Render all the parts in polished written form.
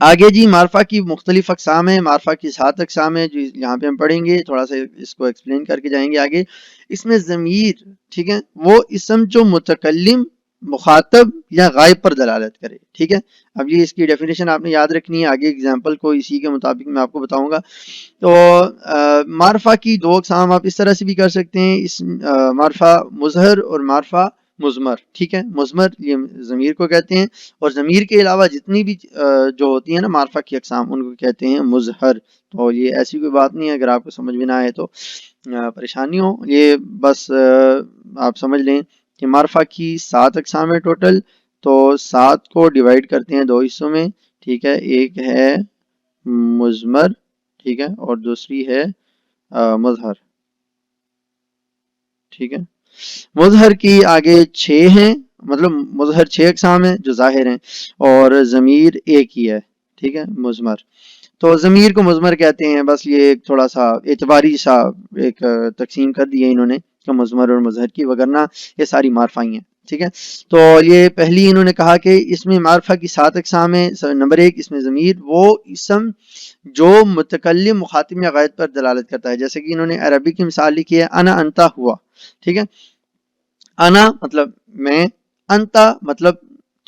آگے جی معرفہ کی مختلف اقسام ہیں، معرفہ کی 7 اقسام ہیں جو یہاں پہ ہم پڑھیں گے، تھوڑا سا اس کو ایکسپلین کر کے جائیں گے آگے۔ اس میں ضمیر، ٹھیک ہے، وہ اسم جو متکلم، مخاطب یا غائب پر دلالت کرے، ٹھیک ہے۔ اب یہ اس کی ڈیفینیشن آپ نے یاد رکھنی ہے، آگے اگزامپل کو اسی کے مطابق میں آپ کو بتاؤں گا۔ تو معرفہ کی 2 اقسام آپ اس طرح سے بھی کر سکتے ہیں، اس معرفہ مظہر اور معرفہ مضمر، ٹھیک ہے۔ مضمر یہ ضمیر کو کہتے ہیں، اور ضمیر کے علاوہ جتنی بھی جو ہوتی ہیں نا معرفہ کی اقسام، ان کو کہتے ہیں مظہر۔ تو یہ ایسی کوئی بات نہیں ہے، اگر آپ کو سمجھ میں نہ آئے تو پریشانی ہو، یہ بس آپ سمجھ لیں کہ معرفہ کی 7 اقسام ہے ٹوٹل، تو 7 کو ڈیوائڈ کرتے ہیں 2 حصوں میں، ٹھیک ہے۔ ایک ہے مضمر، ٹھیک ہے، اور دوسری ہے مظہر، ٹھیک ہے۔ مظہر کی آگے 6 ہیں، مطلب مظہر 6 اقسام ہیں جو ظاہر ہیں، اور ضمیر ایک ہی ہے، ٹھیک ہے، مضمر۔ تو ضمیر کو مضمر کہتے ہیں، بس یہ ایک تھوڑا سا اعتباری سا ایک تقسیم کر دی ہے انہوں نے کہ مضمر اور مظہر کی، وگرنہ یہ ساری معرفہ ہی ہیں، ٹھیک ہے۔ تو یہ پہلی انہوں نے کہا کہ اس میں معرفہ کی 7 اقسام ہیں۔ نمبر 1 اس میں ضمیر وہ اسم جو متکلم، مخاطب یا غائب پر دلالت کرتا ہے، جیسے کہ انہوں نے عربی کی مثال لکھی ہے انا انتا ہوا، ٹھیک ہے۔ انا مطلب میں، انتا مطلب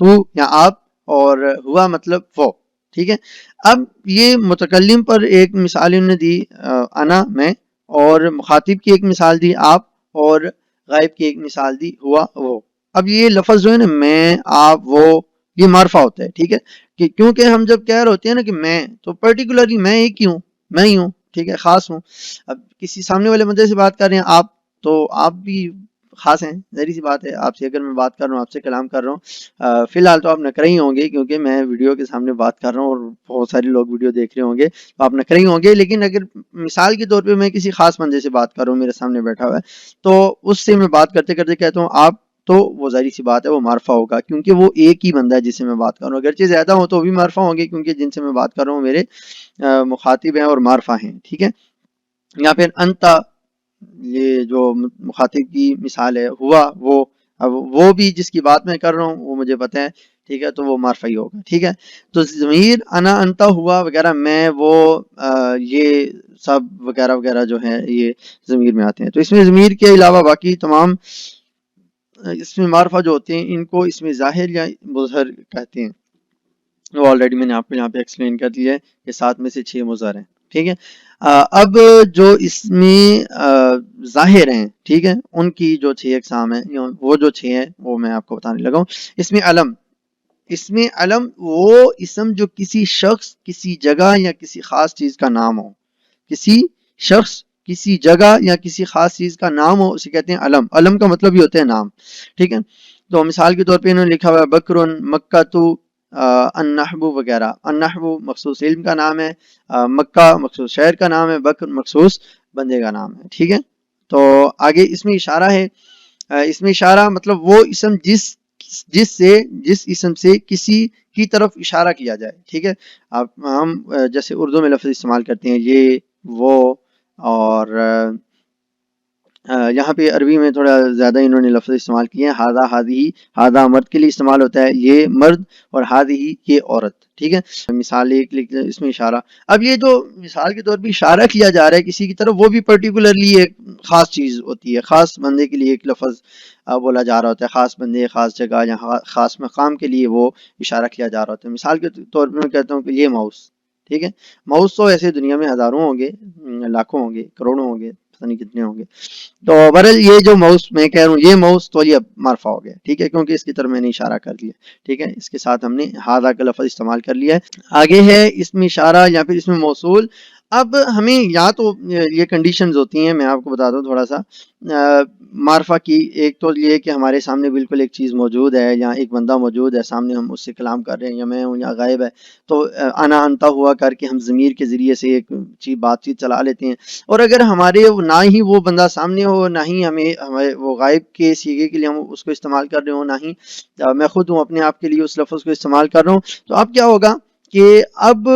تو یا آپ، اور ہوا مطلب وہ، ٹھیک ہے۔ اب یہ متکلم پر ایک مثال انہوں نے دی انا میں، اور مخاطب کی ایک مثال دی آپ، اور غائب کی ایک مثال دی ہوا وہ۔ اب یہ لفظ جو ہے نا میں، آپ، وہ، یہ معرفہ ہوتا ہے، ٹھیک ہے، کہ کیونکہ ہم جب کہہ رہے ہوتے ہیں نا کہ میں، تو پرٹیکولرلی میں ایک ہی ہوں، میں ہی ہوں، ٹھیک ہے، خاص ہوں۔ اب کسی سامنے والے بندے سے بات کر رہے ہیں آپ، تو آپ بھی خاص ہیں، ظاہری سی بات ہے۔ آپ سے اگر میں بات کر رہا ہوں، آپ سے کلام کر رہا ہوں، فی الحال تو آپ نکرے ہی ہوں گے کیونکہ میں ویڈیو کے سامنے بات کر رہا ہوں اور بہت سارے لوگ ویڈیو دیکھ رہے ہوں گے، تو آپ نکرے ہی ہوں گے۔ لیکن اگر مثال کے طور پہ میں کسی خاص بندے سے بات کر رہا ہوں، میرے سامنے بیٹھا ہوا ہے، تو اس سے میں بات کرتے کرتے کہتا ہوں آپ، تو وہ ظاہری سی بات ہے، وہ معرفہ ہوگا، کیونکہ وہ ایک ہی بندہ ہے جس سے میں بات کر رہا ہوں۔ اگرچہ زیادہ ہوں تو بھی معرفہ ہوں گے، کیونکہ جن سے میں بات کر رہا ہوں میرے مخاطب ہیں اور معرفہ ہیں، ٹھیک ہے۔ یا پھر انتا، یہ جو مخاطب کی مثال ہے، ہوا وہ، اب وہ بھی جس کی بات میں کر رہا ہوں وہ مجھے پتہ ہے، ٹھیک ہے، تو وہ معرفہ ہی ہوگا، ٹھیک ہے۔ تو ضمیر انا انتا ہوا وغیرہ، میں، وہ، یہ سب وغیرہ وغیرہ جو ہے یہ ضمیر میں آتے ہیں۔ تو اس میں ضمیر کے علاوہ باقی تمام اس میں معرفہ جو ہوتے ہیں ان کو اس میں ظاہر یا مظہر کہتے ہیں۔ وہ آلریڈی میں نے آپ کو یہاں پہ ایکسپلین کر دیا ہے کہ 7 میں سے 6 مظہر ہیں، ٹھیک ہے۔ اب جو اس میں ظاہر ہیں، ٹھیک ہے، ان کی جو 6 اقسام ہیں، وہ جو 6 ہیں وہ میں آپ کو بتانے لگا ہوں۔ اس میں علم، اس میں علم وہ اسم جو کسی شخص، کسی جگہ یا کسی خاص چیز کا نام ہو، کسی شخص، کسی جگہ یا کسی خاص چیز کا نام ہو، اسے کہتے ہیں علم۔ علم کا مطلب یہ ہوتا ہے نام، ٹھیک ہے۔ تو مثال کے طور پہ انہوں نے لکھا ہوا ہے بکرن، مکہ تو، النحو وغیرہ۔ النحو مخصوص علم کا نام ہے، مکہ مخصوص شہر کا نام ہے، بکر مخصوص بندے کا نام ہے، ٹھیک ہے۔ تو آگے اس میں اشارہ ہے، اس میں اشارہ مطلب وہ اسم جس اسم سے کسی کی طرف اشارہ کیا جائے، ٹھیک ہے۔ اب ہم جیسے اردو میں لفظ استعمال کرتے ہیں یہ، وہ، اور یہاں پہ عربی میں تھوڑا زیادہ انہوں نے لفظ استعمال کیے ہیں، ہادہ، ہادی، ہادہ مرد کے لیے استعمال ہوتا ہے، یہ مرد، اور ہادی یہ عورت، ٹھیک ہے۔ مثال ایک لکھ اس میں اشارہ، اب یہ جو مثال کے طور پہ اشارہ کیا جا رہا ہے کسی کی طرف، وہ بھی پرٹیکولرلی ایک خاص چیز ہوتی ہے، خاص بندے کے لیے ایک لفظ بولا جا رہا ہوتا ہے، خاص بندے، خاص جگہ یا خاص مقام کے لیے وہ اشارہ کیا جا رہا ہوتا ہے۔ مثال کے طور پہ میں کہتا ہوں کہ یہ ماؤس، ٹھیک ہے۔ ماؤس تو ایسے دنیا میں ہزاروں ہوں گے، لاکھوں ہوں گے، کروڑوں ہوں گے، پتہ نہیں کتنے ہوں گے۔ تو بہرحال یہ جو ماؤس میں کہہ رہا ہوں، یہ ماؤس تو یہ معرفہ ہو گیا، ٹھیک ہے، کیونکہ اس کی طرف میں نے اشارہ کر لیا، ٹھیک ہے، اس کے ساتھ ہم نے ہادہ کا لفظ استعمال کر لیا ہے۔ آگے ہے اس میں اشارہ یا پھر اس میں موصول۔ اب ہمیں یا تو یہ کنڈیشنز ہوتی ہیں، میں آپ کو بتا دوں تھوڑا سا معرفہ کی، ایک تو یہ کہ ہمارے سامنے بالکل ایک چیز موجود ہے، یا ایک بندہ موجود ہے سامنے، ہم اس سے کلام کر رہے ہیں، یا میں ہوں یا غائب ہے، تو انا انتا ہوا کر کے ہم ضمیر کے ذریعے سے ایک بات چیت چلا لیتے ہیں۔ اور اگر ہمارے نہ ہی وہ بندہ سامنے ہو، نہ ہی ہمیں وہ غائب کے صیغے کے لیے ہم اس کو استعمال کر رہے ہوں، نہ ہی میں خود ہوں اپنے آپ کے لیے اس لفظ کو استعمال کر رہا ہوں، تو اب کیا ہوگا کہ اب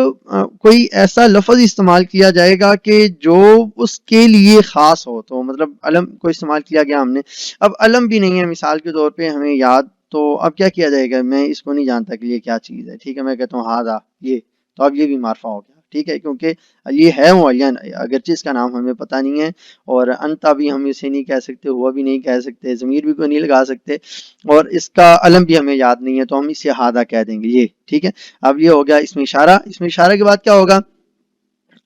کوئی ایسا لفظ استعمال کیا جائے گا کہ جو اس کے لیے خاص ہو۔ تو مطلب علم کو استعمال کیا گیا ہم نے، اب علم بھی نہیں ہے مثال کے طور پہ ہمیں یاد، تو اب کیا کیا جائے گا، میں اس کو نہیں جانتا کہ یہ کیا چیز ہے، ٹھیک ہے، میں کہتا ہوں ہاں یہ تو اب یہ بھی معرفہ ہو گیا، ٹھیک ہے، کیونکہ یہ ہے معین، اگرچہ اس کا نام ہمیں پتہ نہیں ہے، اور انتا بھی ہم اسے نہیں کہہ سکتے، ہوا بھی نہیں کہہ سکتے، ضمیر بھی کوئی نہیں لگا سکتے، اور اس کا علم بھی ہمیں یاد نہیں ہے، تو ہم اسے ہادہ کہہ دیں گے یہ، ٹھیک ہے۔ اب یہ ہو گیا اس میں اشارہ، اس میں اشارہ کے بعد کیا ہوگا،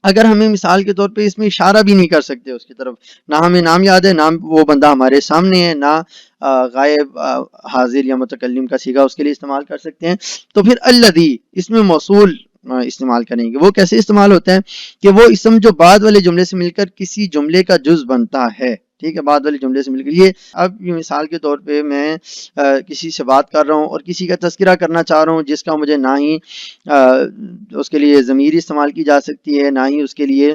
اگر ہمیں مثال کے طور پہ اس میں اشارہ بھی نہیں کر سکتے اس کی طرف، نہ ہمیں نام یاد ہے، نام وہ بندہ ہمارے سامنے ہے، نہ غائب حاضر یا متکلم کا صیغہ اس کے لیے استعمال کر سکتے ہیں، تو پھر الذی اس میں موصول استعمال کریں گے۔ وہ کیسے استعمال ہوتا ہے کہ وہ اسم جو بعد والے جملے سے مل کر کسی جملے کا جز بنتا ہے، ٹھیک ہے، بعد والے جملے سے مل کر یہ، اب یہ مثال کے طور پہ میں کسی سے بات کر رہا ہوں اور کسی کا تذکرہ کرنا چاہ رہا ہوں جس کا مجھے نہ ہی اس کے لیے ضمیر استعمال کی جا سکتی ہے، نہ ہی اس کے لیے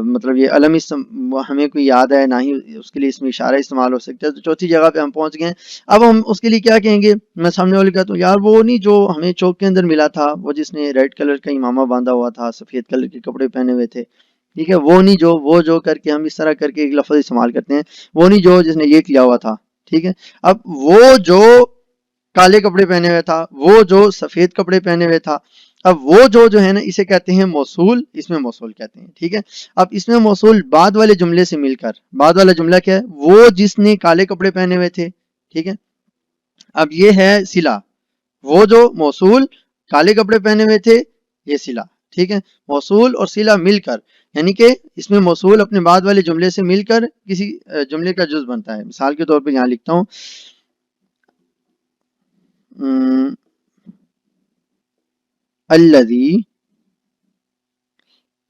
مطلب یہ علم ہمیں کوئی یاد ہے، نہ ہی اس کے لیے اس میں اشارہ استعمال ہو سکتا ہے، تو چوتھی جگہ پہ ہم پہنچ گئے۔ اب ہم اس کے لیے کیا کہیں گے، میں سامنے والے کہتا ہوں یار وہ نہیں جو ہمیں چوک کے اندر ملا تھا، وہ جس نے ریڈ کلر کا امامہ باندھا ہوا تھا، سفید کلر کے کپڑے پہنے ہوئے تھے، ٹھیک ہے، وہ جو کر کے ہم اس طرح کر کے ایک لفظ استعمال کرتے ہیں، وہ نہیں جو جس نے یہ کیا ہوا تھا، ٹھیک ہے۔ اب وہ جو کالے کپڑے پہنے ہوئے تھا، وہ جو سفید کپڑے پہنے ہوئے تھا، اب وہ جو ہے نا اسے کہتے ہیں موصول، اس میں موصول کہتے ہیں، ٹھیک ہے۔ اب اس میں موصول بعد والے جملے سے مل کر، بعد والا جملہ کیا ہے، وہ جس نے کالے کپڑے پہنے ہوئے تھے، ٹھیک ہے۔ اب یہ ہے صلہ، وہ جو موصول کالے کپڑے پہنے ہوئے تھے، یہ صلہ، ٹھیک ہے۔ موصول اور صلہ مل کر، یعنی کہ اس میں موصول اپنے بعد والے جملے سے مل کر کسی جملے کا جز بنتا ہے۔ مثال کے طور پہ یہاں لکھتا ہوں الذی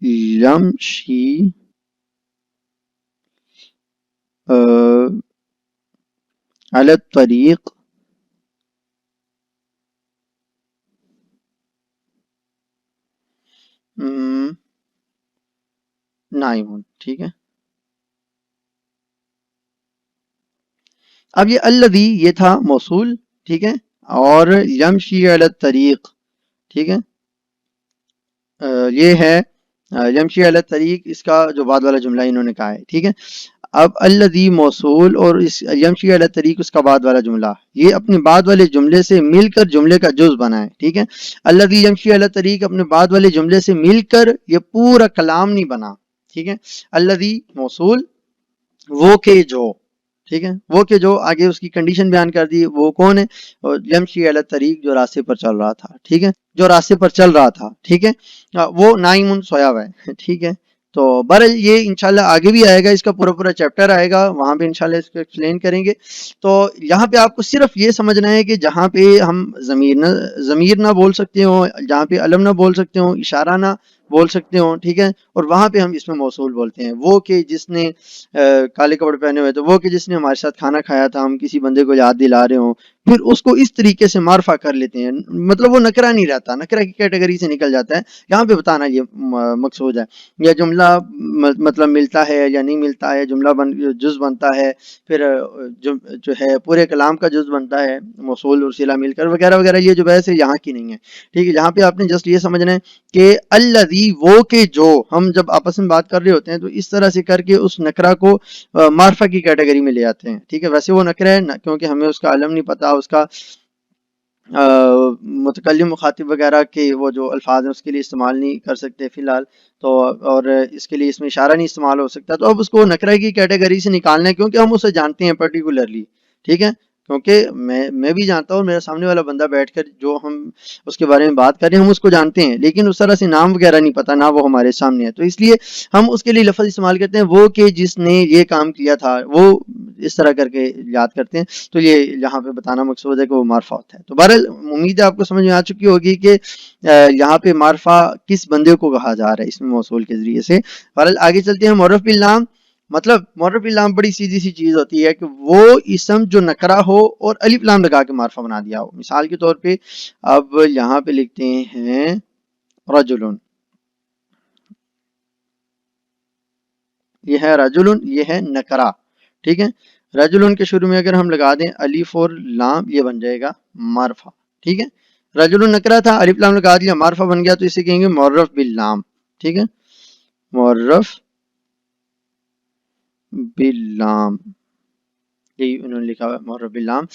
یمشی علی الطریق نائم، ٹھیک ہے۔ اب یہ الذی یہ تھا موصول، ٹھیک ہے، اور یمشی علی الطریق، ٹھیک ہے، یہ ہے یمشی علی الطریق، اس کا جو بعد والا جملہ انہوں نے کہا ہے، ٹھیک ہے۔ اب الذی موصول اور اس یمشی علی الطریق اس کا بعد والا جملہ، یہ اپنے بعد والے جملے سے مل کر جملے کا جز بنا ہے، ٹھیک ہے۔ الذی یمشی علی الطریق اپنے بعد والے جملے سے مل کر یہ پورا کلام نہیں بنا، ٹھیک ہے۔ الذی موصول، وہ کہ جو، ٹھیک ہے، وہ کہ جو آگے اس کی کنڈیشن بیان کر دی، وہ کون ہے، یمشی علی الطریق جو راستے پر چل رہا تھا، ٹھیک ہے، جو راستے پر چل رہا تھا، ٹھیک ہے، وہ نائم سویا ہوا ہے، ٹھیک ہے۔ تو بہرحال یہ انشاءاللہ آگے بھی آئے گا، اس کا پورا چیپٹر آئے گا، وہاں پہ انشاءاللہ اس کو ایکسپلین کریں گے۔ تو یہاں پہ آپ کو صرف یہ سمجھنا ہے کہ جہاں پہ ہم ضمیر نہ بول سکتے ہوں، جہاں پہ علم نہ بول سکتے ہوں، اشارہ نہ بول سکتے ہوں، ٹھیک ہے، اور وہاں پہ ہم اس میں موصول بولتے ہیں، وہ کہ جس نے کالے کپڑے پہنے ہوئے، تو وہ کہ جس نے ہمارے ساتھ کھانا کھایا تھا، ہم کسی بندے کو یاد دلا رہے ہوں، پھر اس کو اس طریقے سے معرفہ کر لیتے ہیں، مطلب وہ نکرہ نہیں رہتا، نکرہ کی کیٹیگری سے نکل جاتا ہے، یہاں پہ بتانا یہ مقصود ہے۔ یا جملہ مطلب ملتا ہے یا نہیں ملتا ہے، جملہ جز بنتا ہے، پھر جو ہے پورے کلام کا جز بنتا ہے، موصول اور صلہ مل کر، وغیرہ وغیرہ، یہ جو بحث ہے یہاں کی نہیں ہے، ٹھیک ہے۔ یہاں پہ آپ نے جسٹ یہ سمجھنا ہے کہ الذی وہ کہ جو، ہم جب آپس میں بات کر رہے ہوتے ہیں تو اس طرح سے کر کے اس نکرہ کو معرفہ کی کیٹیگری میں لے آتے ہیں، ٹھیک ہے۔ ویسے وہ نکرہ ہے کیونکہ ہمیں اس کا علم نہیں پتا، اس کا متکلم مخاطب وغیرہ کے وہ جو الفاظ ہیں اس کے لیے استعمال نہیں کر سکتے فی الحال، تو اور اس کے لیے اس میں اشارہ نہیں استعمال ہو سکتا، تو اب اس کو نکرہ کی کیٹیگری سے نکالنا ہے، کیونکہ ہم اسے جانتے ہیں پرٹیکولرلی، ٹھیک ہے، کیونکہ میں بھی جانتا ہوں، میرا سامنے والا بندہ بیٹھ کر جو ہم اس کے بارے میں بات کر رہے ہیں ہم اس کو جانتے ہیں، لیکن اس طرح سے نام وغیرہ نہیں پتا، نہ وہ ہمارے سامنے ہے، تو اس لیے ہم اس کے لیے لفظ استعمال کرتے ہیں، وہ کہ جس نے یہ کام کیا تھا، وہ اس طرح کر کے یاد کرتے ہیں، تو یہ یہاں پہ بتانا مقصود ہے کہ وہ معرفہ ہوتا ہے۔ تو بہرحال امید ہے آپ کو سمجھ میں آ چکی ہوگی کہ یہاں پہ معرفہ کس بندے کو کہا جا رہا ہے اس میں موصول کے ذریعے سے۔ بہرحال آگے چلتے ہیں، معرف بالنام، مطلب معرف بالنام بڑی سیدھی سی چیز ہوتی ہے کہ وہ اسم جو نکرہ ہو اور الف لام لگا کے معرفہ بنا دیا ہو۔ مثال کے طور پہ اب یہاں پہ لکھتے ہیں رجلن، یہ ہے رجلن، یہ ہے نکرہ، ٹھیک ہے۔ رجلن کے شروع میں اگر ہم لگا دیں الف اور لام، یہ بن جائے گا معرفہ، ٹھیک ہے۔ رجلن نکرہ تھا، الف لام لگا دیا، معرفہ بن گیا، تو اسے کہیں گے معرف باللام، ٹھیک ہے، معرف باللام، یہی انہوں نے لکھا ہوا معرف باللام۔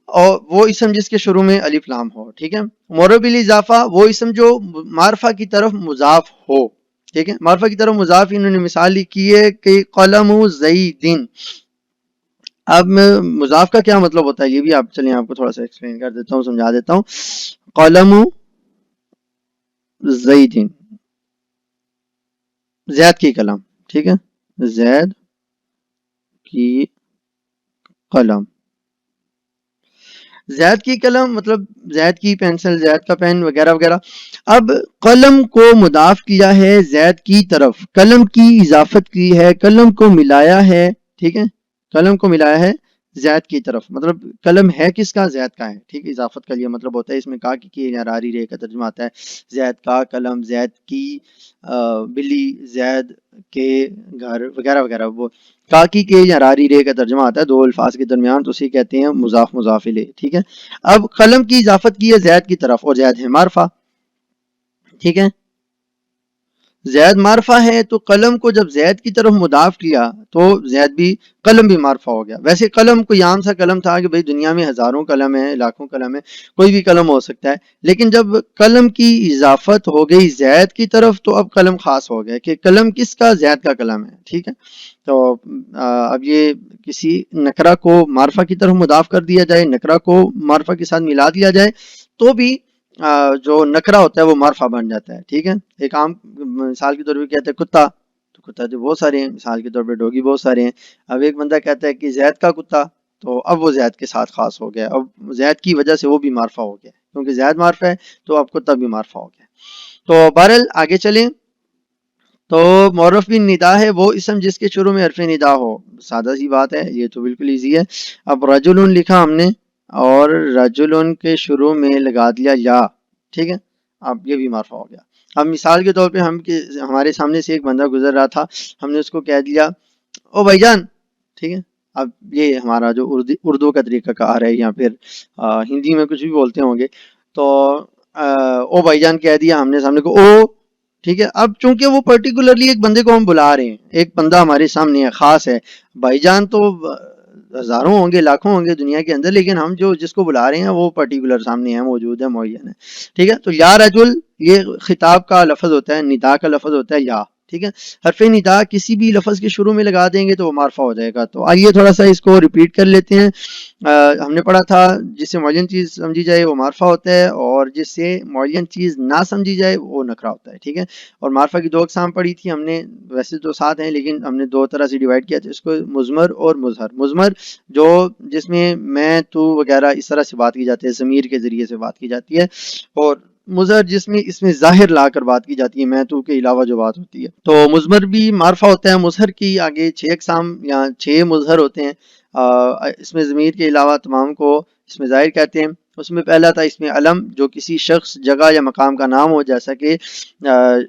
اور وہ اسم جس کے شروع میں الف لام ہو، ٹھیک ہے. معرب بالاضافہ وہ اسم جو معرفہ کی طرف مضاف ہو، ٹھیک ہے. معرفہ کی طرف مضاف انہوں نے مثال لکھی ہے کہ قلم زیدن. اب مضاف کا کیا مطلب ہوتا ہے یہ بھی آپ چلیں آپ کو تھوڑا سا ایکسپلین کر دیتا ہوں، سمجھا دیتا ہوں. قلم زیدن، زید کی قلم، ٹھیک ہے. زید کی قلم، زید کی قلم مطلب زید کی پینسل، زید کا پین وغیرہ وغیرہ. اب قلم کو مضاف کیا ہے زید کی طرف، قلم کی اضافت کی ہے، قلم کو ملایا ہے، ٹھیک ہے. قلم کو ملایا ہے زید کی طرف، مطلب قلم ہے کس کا؟ زید کا ہے، ٹھیک ہے. اضافت کا یہ مطلب ہوتا ہے. اس میں کا کی راری رے کا ترجمہ آتا ہے زید کا قلم، زید کی بلی، زید کے گھر وغیرہ وغیرہ. وہ کاکی کے یا راری رے کا ترجمہ آتا ہے دو الفاظ کے درمیان، تو اسے کہتے ہیں مضاف مضاف الیہ، ٹھیک ہے. اب قلم کی اضافت کی ہے زید کی طرف اور زید ہے معرفہ، ٹھیک ہے. زید معرفہ ہے تو قلم کو جب زید کی طرف مضاف کیا تو زید بھی، قلم بھی معرفہ ہو گیا. ویسے قلم کوئی عام سا قلم تھا کہ بھئی دنیا میں ہزاروں قلم ہیں، لاکھوں قلم ہیں، کوئی بھی قلم ہو سکتا ہے. لیکن جب قلم کی اضافت ہو گئی زید کی طرف تو اب قلم خاص ہو گیا کہ قلم کس کا؟ زید کا قلم ہے، ٹھیک ہے. تو اب یہ کسی نکرہ کو معرفہ کی طرف مضاف کر دیا جائے، نکرہ کو معرفہ کے ساتھ ملا دیا جائے تو بھی جو نکرہ ہوتا ہے وہ معرفہ بن جاتا ہے، ٹھیک ہے. ایک عام مثال کے طور پہ کہتے ہیں کتا، تو کتا جو بہت سارے ہیں، مثال کے طور پہ ڈوگی بہت سارے ہیں. اب ایک بندہ کہتا ہے کہ زید کا کتا، تو اب وہ زید کے ساتھ خاص ہو گیا، اب زید کی وجہ سے وہ بھی معرفہ ہو گیا، کیونکہ زید معرفہ ہے تو اب کتا بھی معرفہ ہو گیا. تو بہرحال آگے چلیں. تو معرف بن ندا ہے وہ اسم جس کے شروع میں حرف ندا ہو. سادہ سی بات ہے، یہ تو بالکل ایزی ہے. اب رجل لکھا ہم نے اور رجل کے شروع میں لگا دیا یا، ٹھیک ہے. اب یہ بھی معرفہ ہو گیا. اب مثال کے طور پہ ہمارے سامنے سے ایک بندہ گزر رہا تھا، ہم نے اس کو کہہ دیا او بھائی جان، ٹھیک ہے. اب یہ ہمارا جو اردو کا طریقہ کار ہے، یا پھر ہندی میں کچھ بھی بولتے ہوں گے، تو او بھائی جان کہہ دیا ہم نے سامنے کو، او، ٹھیک ہے. اب چونکہ وہ پرٹیکولرلی ایک بندے کو ہم بلا رہے ہیں، ایک بندہ ہمارے سامنے ہے، خاص ہے. بھائی جان تو ہزاروں ہوں گے، لاکھوں ہوں گے دنیا کے اندر، لیکن ہم جو جس کو بلا رہے ہیں وہ پرٹیکولر سامنے ہے، موجود ہے، معین ہے، ٹھیک ہے. تو یا رجل یہ خطاب کا لفظ ہوتا ہے، ندا کا لفظ ہوتا ہے یا، ٹھیک ہے. حرف ندا کسی بھی لفظ کے شروع میں لگا دیں گے تو وہ معرفہ ہو جائے گا. تو آئیے تھوڑا سا اس کو ریپیٹ کر لیتے ہیں. ہم نے پڑھا تھا جس سے معین چیز سمجھی جائے وہ معرفہ ہوتا ہے، اور جس سے معین چیز نہ سمجھی جائے وہ نکرہ ہوتا ہے، ٹھیک ہے. اور معرفہ کی دو اقسام پڑھی تھی ہم نے، ویسے تو 7 ہیں لیکن ہم نے دو طرح سے ڈیوائڈ کیا تھا اس کو، مضمر اور مظہر. مضمر جو جس میں میں، تو وغیرہ اس طرح سے بات کی جاتی ہے، ضمیر کے ذریعے سے بات کی جاتی ہے. اور مظہر جس میں اس میں ظاہر لا کر بات کی جاتی ہے، میں تو کے علاوہ جو بات ہوتی ہے. تو مضمر بھی معرفہ ہوتا ہے. مظہر کی آگے 6 اقسام یا 6 مظہر ہوتے ہیں. اس میں ضمیر کے علاوہ تمام کو اس میں ظاہر کہتے ہیں. اس میں پہلا تھا اس میں علم، جو کسی شخص، جگہ یا مقام کا نام ہو، جیسا کہ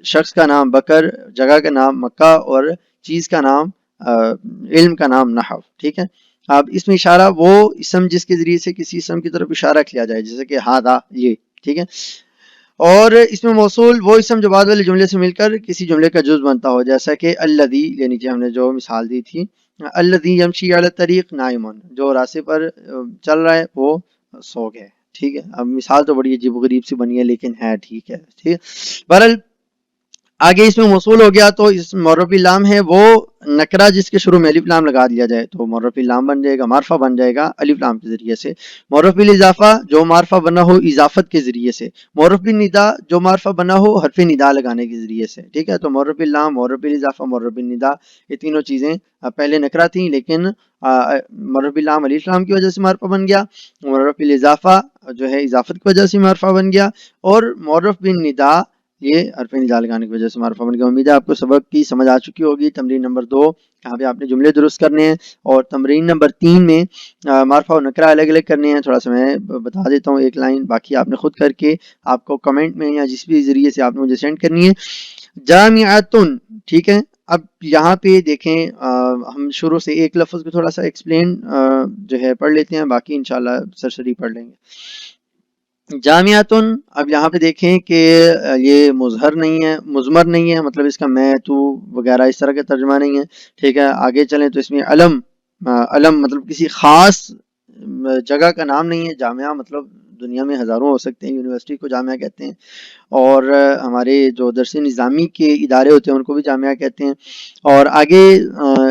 شخص کا نام بکر، جگہ کا نام مکہ، اور چیز کا نام علم کا نام نحو، ٹھیک ہے. اب اس میں اشارہ وہ اسم جس کے ذریعے سے کسی اسم کی طرف اشارہ کیا جائے، جیسے کہ ہاذا، یہ، ٹھیک ہے. اور اس میں موصول وہ اسم جو بعد والے جملے سے مل کر کسی جملے کا جز بنتا ہو، جیسا کہ الذی، یعنی کہ ہم نے جو مثال دی تھی، الذی یمشی علی الطریق نائم، جو راستے پر چل رہا ہے وہ سو گئے، ٹھیک ہے. اب مثال تو بڑی عجیب و غریب سی بنی ہے لیکن ہے ٹھیک ہے، ٹھیک ہے. بہرحال آگے اس میں موصول ہو گیا تو اس معرف لام ہے وہ نکرہ جس کے شروع میں الف لام لگا دیا جائے تو معرف لام بن جائے گا، معرفہ بن جائے گا الف لام کے ذریعے سے. معرف الاضافہ جو معرفہ بنا ہو اضافت کے ذریعے سے. معرف بالندا جو معرفہ بنا ہو حرف ندا لگانے کے ذریعے سے، ٹھیک ہے. تو معرف لام، معرف الاضافہ، معرف بالندا، یہ تینوں چیزیں پہلے نکرہ تھیں لیکن معرف لام الف لام کی وجہ سے معرفہ بن گیا، معرف الاضافہ جو ہے اضافت کی وجہ سے معرفہ بن گیا، اور معرف بالندا یہ حرف ندا لگانے کی وجہ سے معرفہ بن گیا. امید ہے آپ کو سبق کی سمجھ آ چکی ہوگی. تمرین نمبر 2 یہاں پہ آپ نے جملے درست کرنے ہیں، اور تمرین نمبر 3 میں معرفہ اور نکرہ الگ الگ کرنے ہیں. تھوڑا سا میں بتا دیتا ہوں ایک لائن، باقی آپ نے خود کر کے آپ کو کمنٹ میں یا جس بھی ذریعے سے آپ نے مجھے سینڈ کرنی ہے. جامعۃن، ٹھیک ہے. اب یہاں پہ دیکھیں ہم شروع سے ایک لفظ کو تھوڑا سا ایکسپلین جو ہے پڑھ لیتے ہیں، باقی انشاءاللہ سرسری پڑھ لیں گے. جامعۃن، اب یہاں پہ دیکھیں کہ یہ مظہر نہیں ہے، مضمر نہیں ہے، مطلب اس کا میں، تو وغیرہ اس طرح کا ترجمہ نہیں ہے، ٹھیک ہے. آگے چلیں تو اس میں علم، علم مطلب کسی خاص جگہ کا نام نہیں ہے. جامعہ مطلب دنیا میں ہزاروں ہو سکتے ہیں. یونیورسٹی کو جامعہ کہتے ہیں اور ہمارے جو درس نظامی کے ادارے ہوتے ہیں ان کو بھی جامعہ کہتے ہیں. اور آگے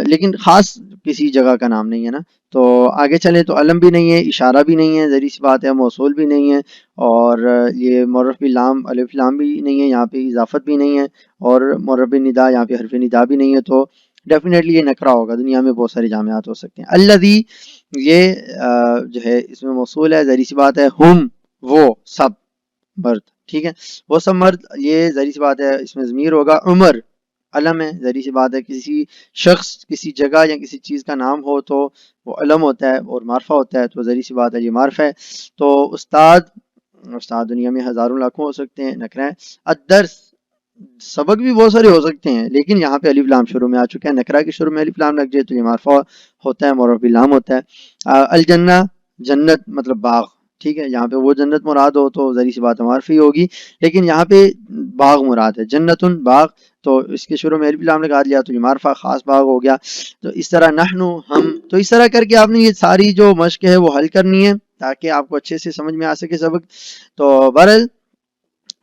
لیکن خاص کسی جگہ کا نام نہیں ہے نا. تو آگے چلیں تو علم بھی نہیں ہے, اشارہ بھی نہیں ہے, ظاہری سی بات ہے, موصول بھی نہیں ہے, اور یہ معرف باللام الف لام بھی نہیں ہے, یہاں پہ اضافت بھی نہیں ہے, اور معرف بالندا یہاں پہ حرف ندا بھی نہیں ہے. تو ڈیفینیٹلی یہ نکرا ہوگا. دنیا میں بہت سارے جامعات ہو سکتے ہیں. الذی یہ جو ہے اس میں موصول ہے, ظاہری سی بات ہے. ہم وہ سب مرد, ٹھیک ہے, وہ سب مرد, یہ ظاہری سی بات ہے اس میں ضمیر ہوگا. عمر علم ہے, ظاہری سی بات ہے. کسی شخص کسی جگہ یا کسی چیز کا نام ہو تو وہ علم ہوتا ہے اور معرفہ ہوتا ہے, تو ظاہری سی بات ہے یہ معرفہ ہے. تو استاد دنیا میں ہزاروں لاکھوں ہو سکتے ہیں, نکرا ہے. الدرس سبق بھی بہت سارے ہو سکتے ہیں, لیکن یہاں پہ الف لام شروع میں آ چکا ہے. نکرا کے شروع میں الف لام لگ جائے تو یہ معرفہ ہوتا ہے, معرف باللام ہوتا ہے. الجنہ جنت مطلب باغ, ٹھیک ہے, یہاں پہ وہ جنت مراد ہو تو ظاہری سی بات معرفی ہوگی, لیکن یہاں پہ باغ مراد ہے, جنتن باغ, تو اس کے شروع میں الف لام لگا دیا تو یہ معرفہ خاص باغ ہو گیا. تو اس طرح نحنو ہم, تو اس طرح کر کے آپ نے یہ ساری جو مشق ہے وہ حل کرنی ہے تاکہ آپ کو اچھے سے سمجھ میں آ سکے سبق. تو بہرحال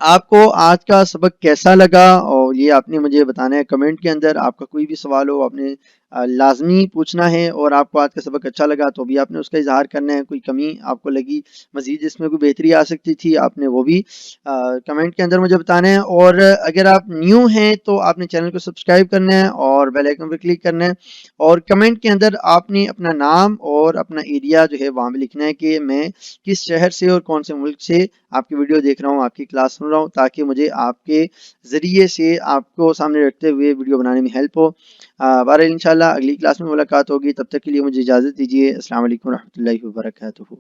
آپ کو آج کا سبق کیسا لگا اور یہ آپ نے مجھے بتانا ہے کمنٹ کے اندر. آپ کا کوئی بھی سوال ہو آپ نے لازمی پوچھنا ہے, اور آپ کو آج کا سبق اچھا لگا تو بھی آپ نے اس کا اظہار کرنا ہے. کوئی کمی آپ کو لگی, مزید اس میں کوئی بہتری آ سکتی تھی, آپ نے وہ بھی کمنٹ کے اندر مجھے بتانا ہے. اور اگر آپ نیو ہیں تو آپ نے چینل کو سبسکرائب کرنا ہے اور بیل آئیکن پہ کلک کرنا ہے, اور کمنٹ کے اندر آپ نے اپنا نام اور اپنا ایریا جو ہے وہاں پہ لکھنا ہے کہ میں کس شہر سے اور کون سے ملک سے آپ کی ویڈیو دیکھ رہا ہوں, آپ کی کلاس سن رہا ہوں, تاکہ مجھے آپ کے ذریعے سے آپ کو سامنے رکھتے ہوئے ویڈیو بنانے میں ہیلپ ہو. بہرحال انشاءاللہ اگلی کلاس میں ملاقات ہوگی, تب تک کے لیے مجھے اجازت دیجیے. السلام علیکم ورحمۃ اللہ وبرکاتہ.